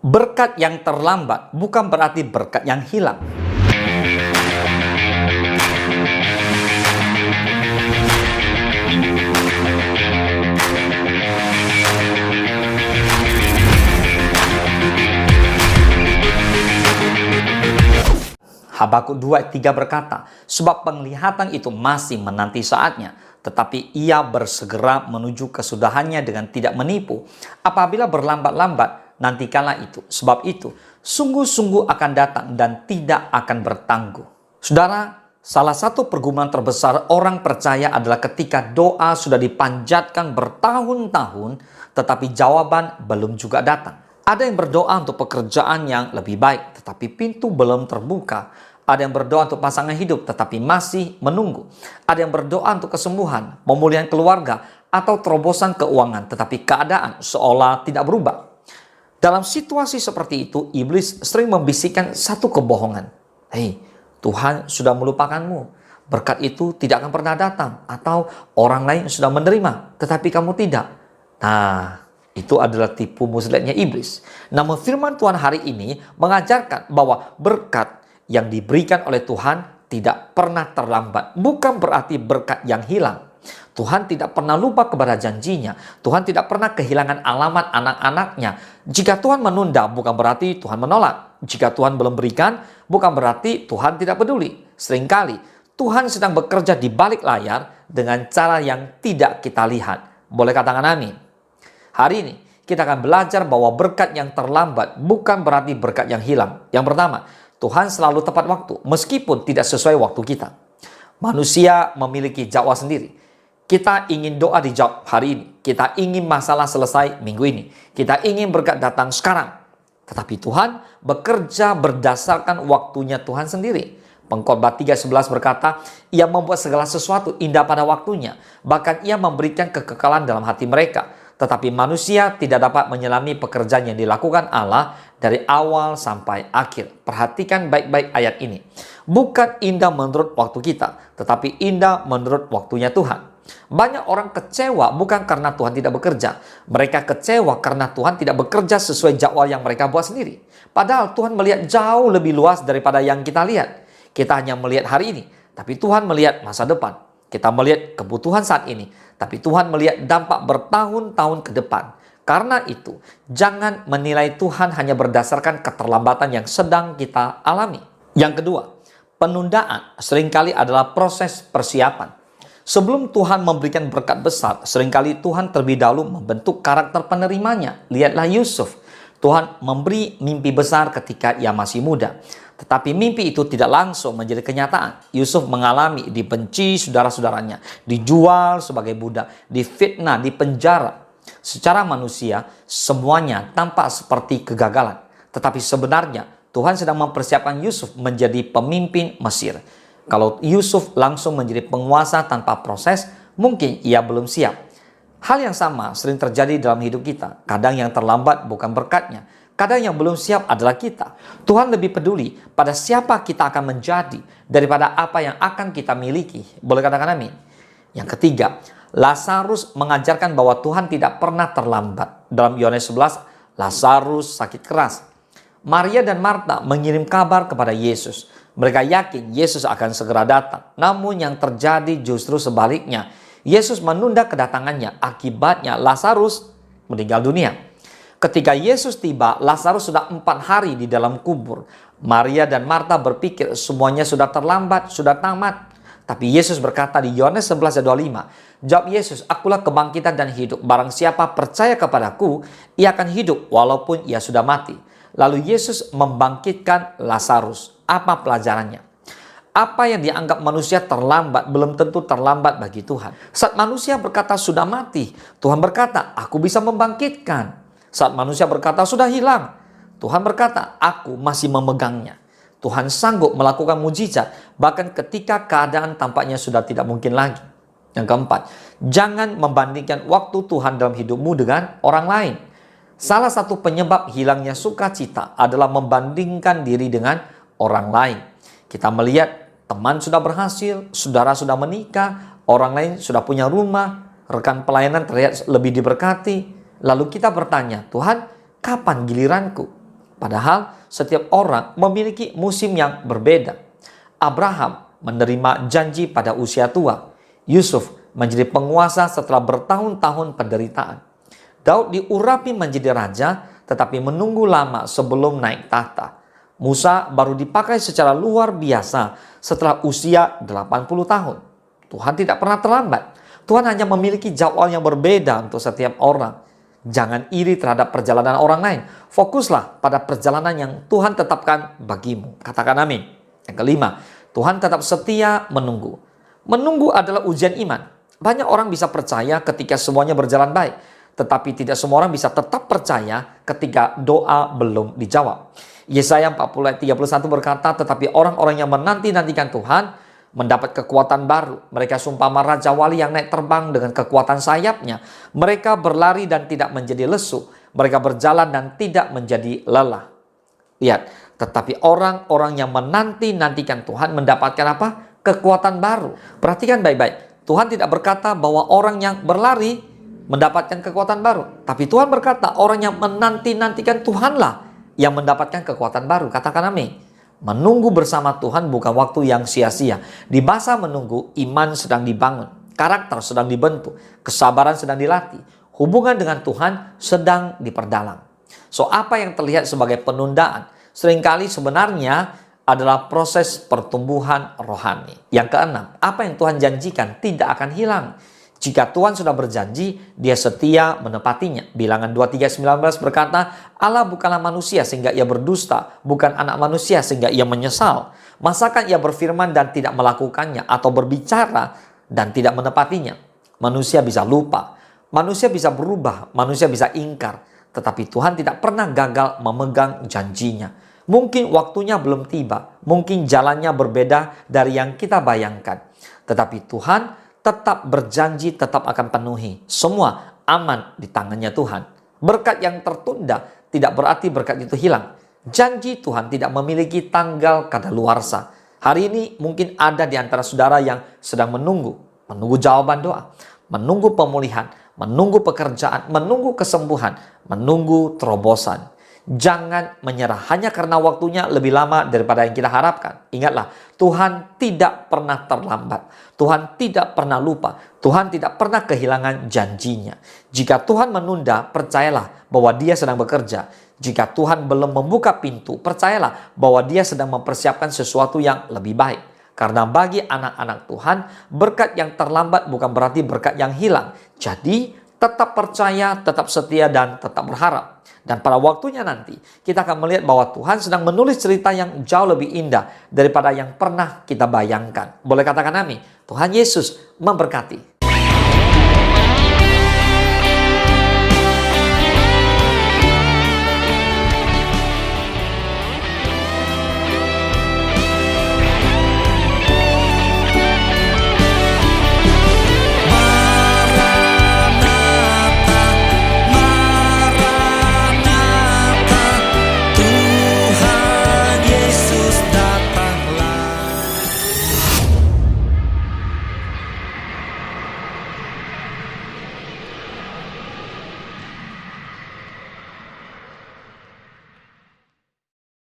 Berkat yang terlambat bukan berarti berkat yang hilang. Habakuk 2:3 berkata, sebab penglihatan itu masih menanti saatnya, tetapi ia bersegera menuju kesudahannya dengan tidak menipu. Apabila berlambat-lambat, nantikanlah itu. Sebab itu, sungguh-sungguh akan datang dan tidak akan bertangguh. Saudara, salah satu pergumulan terbesar orang percaya adalah ketika doa sudah dipanjatkan bertahun-tahun, tetapi jawaban belum juga datang. Ada yang berdoa untuk pekerjaan yang lebih baik, tetapi pintu belum terbuka. Ada yang berdoa untuk pasangan hidup, tetapi masih menunggu. Ada yang berdoa untuk kesembuhan, pemulihan keluarga, atau terobosan keuangan, tetapi keadaan seolah tidak berubah. Dalam situasi seperti itu, iblis sering membisikkan satu kebohongan. Hei, Tuhan sudah melupakanmu. Berkat itu tidak akan pernah datang. Atau orang lain sudah menerima, tetapi kamu tidak. Nah, itu adalah tipu muslihatnya iblis. Namun firman Tuhan hari ini mengajarkan bahwa berkat yang diberikan oleh Tuhan tidak pernah terlambat. Bukan berarti berkat yang hilang. Tuhan tidak pernah lupa kepada janjinya. Tuhan tidak pernah kehilangan alamat anak-anaknya. Jika Tuhan menunda, bukan berarti Tuhan menolak. Jika Tuhan belum berikan, bukan berarti Tuhan tidak peduli. Seringkali Tuhan sedang bekerja di balik layar dengan cara yang tidak kita lihat. Boleh katakan amin? Hari ini kita akan belajar bahwa berkat yang terlambat bukan berarti berkat yang hilang. Yang pertama, Tuhan selalu tepat waktu meskipun tidak sesuai waktu kita. Manusia memiliki jadwal sendiri. Kita ingin doa dijawab hari ini. Kita ingin masalah selesai minggu ini. Kita ingin berkat datang sekarang. Tetapi Tuhan bekerja berdasarkan waktunya Tuhan sendiri. Pengkhotbah 3:11 berkata, ia membuat segala sesuatu indah pada waktunya. Bahkan ia memberikan kekekalan dalam hati mereka. Tetapi manusia tidak dapat menyelami pekerjaan yang dilakukan Allah dari awal sampai akhir. Perhatikan baik-baik ayat ini. Bukan indah menurut waktu kita, tetapi indah menurut waktunya Tuhan. Banyak orang kecewa bukan karena Tuhan tidak bekerja. Mereka kecewa karena Tuhan tidak bekerja sesuai jadwal yang mereka buat sendiri. Padahal Tuhan melihat jauh lebih luas daripada yang kita lihat. Kita hanya melihat hari ini, tapi Tuhan melihat masa depan. Kita melihat kebutuhan saat ini, tapi Tuhan melihat dampak bertahun-tahun ke depan. Karena itu, jangan menilai Tuhan hanya berdasarkan keterlambatan yang sedang kita alami. Yang kedua, penundaan seringkali adalah proses persiapan. Sebelum Tuhan memberikan berkat besar, seringkali Tuhan terlebih dahulu membentuk karakter penerimanya. Lihatlah Yusuf. Tuhan memberi mimpi besar ketika ia masih muda. Tetapi mimpi itu tidak langsung menjadi kenyataan. Yusuf mengalami dibenci saudara-saudaranya, dijual sebagai budak, difitnah, dipenjara. Secara manusia, semuanya tampak seperti kegagalan. Tetapi sebenarnya, Tuhan sedang mempersiapkan Yusuf menjadi pemimpin Mesir. Kalau Yusuf langsung menjadi penguasa tanpa proses, mungkin ia belum siap. Hal yang sama sering terjadi dalam hidup kita. Kadang yang terlambat bukan berkatnya. Kadang yang belum siap adalah kita. Tuhan lebih peduli pada siapa kita akan menjadi daripada apa yang akan kita miliki. Boleh katakan amin? Yang ketiga, Lazarus mengajarkan bahwa Tuhan tidak pernah terlambat. Dalam Yohanes 11, Lazarus sakit keras. Maria dan Marta mengirim kabar kepada Yesus. Mereka yakin Yesus akan segera datang. Namun yang terjadi justru sebaliknya. Yesus menunda kedatangannya. Akibatnya Lazarus meninggal dunia. Ketika Yesus tiba, Lazarus sudah 4 hari di dalam kubur. Maria dan Marta berpikir semuanya sudah terlambat, sudah tamat. Tapi Yesus berkata di Yohanes 11:25, jawab Yesus, akulah kebangkitan dan hidup. Barang siapa percaya kepadaku, ia akan hidup walaupun ia sudah mati. Lalu Yesus membangkitkan Lazarus. Apa pelajarannya? Apa yang dianggap manusia terlambat belum tentu terlambat bagi Tuhan. Saat manusia berkata sudah mati, Tuhan berkata, aku bisa membangkitkan. Saat manusia berkata sudah hilang, Tuhan berkata, aku masih memegangnya. Tuhan sanggup melakukan mujizat bahkan ketika keadaan tampaknya sudah tidak mungkin lagi. Yang keempat, jangan membandingkan waktu Tuhan dalam hidupmu dengan orang lain. Salah satu penyebab hilangnya sukacita adalah membandingkan diri dengan orang lain. Kita melihat teman sudah berhasil, saudara sudah menikah, orang lain sudah punya rumah, rekan pelayanan terlihat lebih diberkati. Lalu kita bertanya, Tuhan, kapan giliranku? Padahal setiap orang memiliki musim yang berbeda. Abraham menerima janji pada usia tua. Yusuf menjadi penguasa setelah bertahun-tahun penderitaan. Daud diurapi menjadi raja, tetapi menunggu lama sebelum naik tahta. Musa baru dipakai secara luar biasa setelah usia 80 tahun. Tuhan tidak pernah terlambat. Tuhan hanya memiliki jadwal yang berbeda untuk setiap orang. Jangan iri terhadap perjalanan orang lain. Fokuslah pada perjalanan yang Tuhan tetapkan bagimu. Katakan amin. Yang kelima, Tuhan tetap setia menunggu. Menunggu adalah ujian iman. Banyak orang bisa percaya ketika semuanya berjalan baik. Tetapi tidak semua orang bisa tetap percaya ketika doa belum dijawab. Yesaya 40 ayat 31 berkata, tetapi orang-orang yang menanti-nantikan Tuhan mendapat kekuatan baru. Mereka seumpama raja wali yang naik terbang dengan kekuatan sayapnya. Mereka berlari dan tidak menjadi lesu. Mereka berjalan dan tidak menjadi lelah. Lihat, tetapi orang-orang yang menanti-nantikan Tuhan mendapatkan apa? Kekuatan baru. Perhatikan baik-baik. Tuhan tidak berkata bahwa orang yang berlari mendapatkan kekuatan baru. Tapi Tuhan berkata orang yang menanti-nantikan Tuhanlah yang mendapatkan kekuatan baru. Katakan amin. Menunggu bersama Tuhan bukan waktu yang sia-sia. Di masa menunggu, iman sedang dibangun, karakter sedang dibentuk, kesabaran sedang dilatih, hubungan dengan Tuhan sedang diperdalam. So, apa yang terlihat sebagai penundaan seringkali sebenarnya adalah proses pertumbuhan rohani. Yang keenam, apa yang Tuhan janjikan tidak akan hilang. Jika Tuhan sudah berjanji, dia setia menepatinya. Bilangan 23:19 berkata, Allah bukanlah manusia sehingga ia berdusta, bukan anak manusia sehingga ia menyesal. Masakan ia berfirman dan tidak melakukannya, atau berbicara dan tidak menepatinya? Manusia bisa lupa, manusia bisa berubah, manusia bisa ingkar. Tetapi Tuhan tidak pernah gagal memegang janjinya. Mungkin waktunya belum tiba, mungkin jalannya berbeda dari yang kita bayangkan. Tetapi Tuhan tetap berjanji, tetap akan penuhi. Semua aman di tangannya Tuhan. Berkat yang tertunda tidak berarti berkat itu hilang. Janji Tuhan tidak memiliki tanggal kadaluarsa. Hari ini mungkin ada di antara saudara yang sedang menunggu jawaban doa, menunggu pemulihan, menunggu pekerjaan, menunggu kesembuhan, menunggu terobosan. Jangan menyerah hanya karena waktunya lebih lama daripada yang kita harapkan. Ingatlah, Tuhan tidak pernah terlambat. Tuhan tidak pernah lupa. Tuhan tidak pernah kehilangan janjinya. Jika Tuhan menunda, percayalah bahwa Dia sedang bekerja. Jika Tuhan belum membuka pintu, percayalah bahwa Dia sedang mempersiapkan sesuatu yang lebih baik. Karena bagi anak-anak Tuhan, berkat yang terlambat bukan berarti berkat yang hilang. Jadi, tetap percaya, tetap setia, dan tetap berharap. Dan pada waktunya nanti, kita akan melihat bahwa Tuhan sedang menulis cerita yang jauh lebih indah daripada yang pernah kita bayangkan. Boleh katakan amin. Tuhan Yesus memberkati.